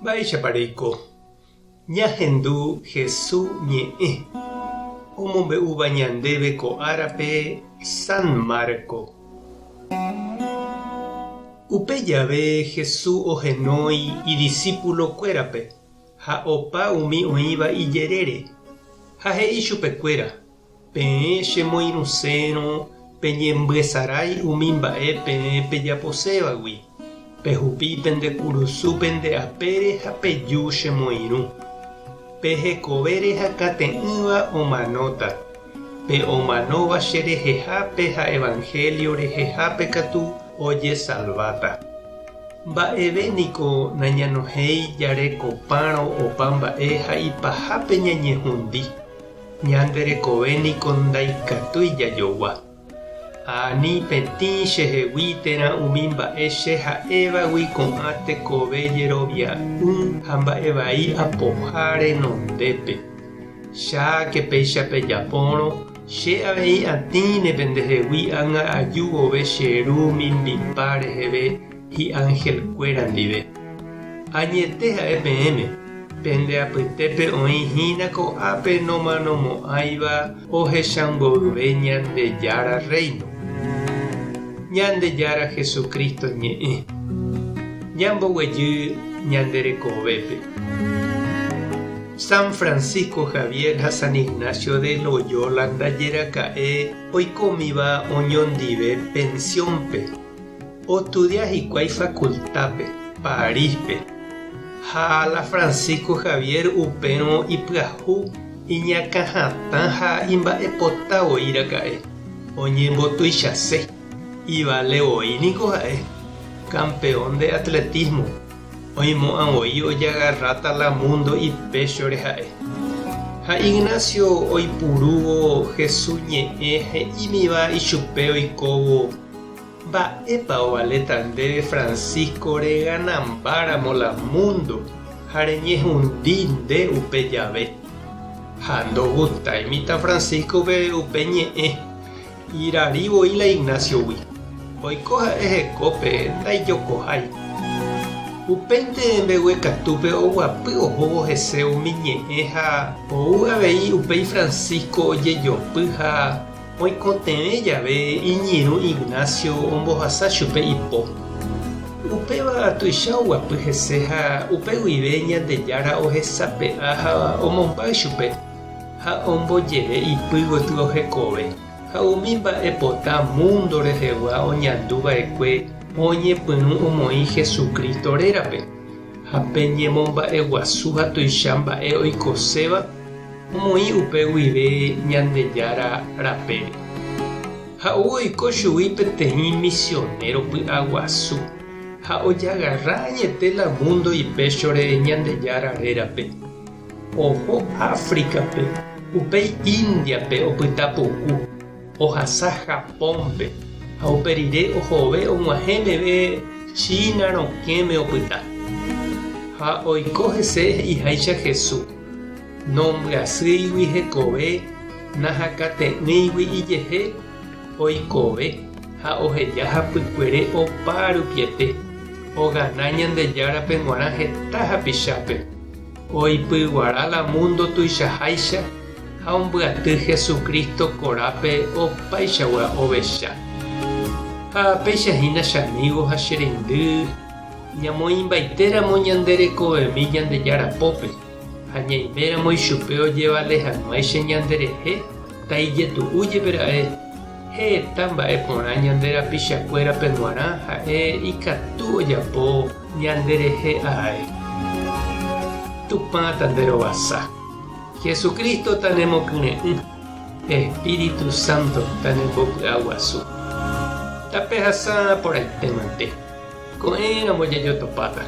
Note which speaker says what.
Speaker 1: Mba'éichapareiko ñahendu Jesús ñe'ẽ omombe'úva ñandéve ko árape San Marco. Upe jave Jesús ohenói idiscípulokuérape ha opa umi oĩva ijerére ha he'i chupekuéra: peẽ chemoirusérõ peñembyesarái umi mba'e peẽ pejaposévagui, pehupi nde kurusúpe nde apére ha peju chemoirũ, pehekove rehakate'ỹva omanóta, pe omanóva cherehehápe ha evangelio rehehápe katu ojesalváta. Mba'evéniko nañanohéi jarekopárõ opa mba'e ha ipahápe ñañehundi, ñanderekovéniko ndaikatúi jajogua. Ani petĩ chehegui térã umi mba'e cheha'ẽvagui ko'ã tekove jerovia'ỹ ha mba'evai apoha renondépe. Cháke péichape japórõ che avei atĩrépe ndehegui ág̃a ajúvove che ru mimbipa reheve hi'ãngelkuéra ndive. Añete ha'e peẽme pende apytépe oĩhína ko'ápe nomanomo'ãiva ohechamboyve Ñandejára Reino. Ñandejára Jesucristo ñe'ẽ ñamboguejy ñanderekovépe. San Francisco Javier ha San Ignacio de Loyola ndajeraka'e oikómiva oñondive pensiónpe, ostudia hikuái facultápe Paríspe, ha la Francisco Javier upérõ ipyahu iñakãhatã ha imba'epotávoiraka'e oñembotuichase. Ivalevoíniko ha'e campeón de atletismo, oimo'ãvoi ojagarráta la mundo ipéchore ha'e. Ha Ignacio oipurúvo Jesús ñe'ẽ he'ímiva ichupe oikóvo: mba'épa ovaléta ndéve Francisco reganambáramo la mundo ha reñehundi nde upe jave. Ha ndogutáimita Franciscope upe ñe'ẽ, irarívoi la Ignaciogui. Oiko ha'e hekópe ndaijokohái. Upéinte mbeguekatúpe oguapy ohóvo hese umi ñe'ẽ ha ou avei upéi Francisco ojejopy ha oikotevẽ jave iñirũ Ignacio ombohasa chupe ipo. Upéva tuicha oguapy hese ha upe guive Ñandejára ohesape'a ha omombáy chupe ha ombojere ipy gotyo ohekove. Ha umi mba'epota mundo rehegua oñanduva'ekue oñepyrũ omoĩ Jesucristo rérape, ha peñemomba'eguasu ha tuicha mba'e oikoséva omoĩ upe guive Ñandejára rapére. Ha ou oiko chugui peteĩ misionero py'aguasu ha ojagarra añete la mundo ipéchore Ñandejára rérape. Oho Áfricape, upéi Indiape opytapuku, ohasa Japónpe, ha uperire ohove og̃uahẽmeve China rokẽme opyta. Ha oiko hese iháicha Jesús, nombyasýigui hekove, nahakate'ỹigui ijehe, oikove ha oheja hapykuere opa rupiete, ogana Ñandejárape g̃uarã heta hapichápe, oipyguara la mundo tuichaháicha ha ombyaty Jesucristo korápe opaichagua ovecha. Ha péichahína chamigo ha chereindy ñamoĩmbaitéramo ñanderekovemi Ñandejára-pópe ha ñaiméramo ichupe ojevalehaguái che ñanderehe taijetu'újepera'e heta mba'e porã ñanderapichakuérape g̃uarã ha'e ikatu ojapo ñanderehe ae. Tupã tanderovasa. Jesucristo tanemokyrẽ'ỹ, Espíritu Santo tanembopy'aguasu. Tapehasa porãitémante ko'ẽramo jajotopáta.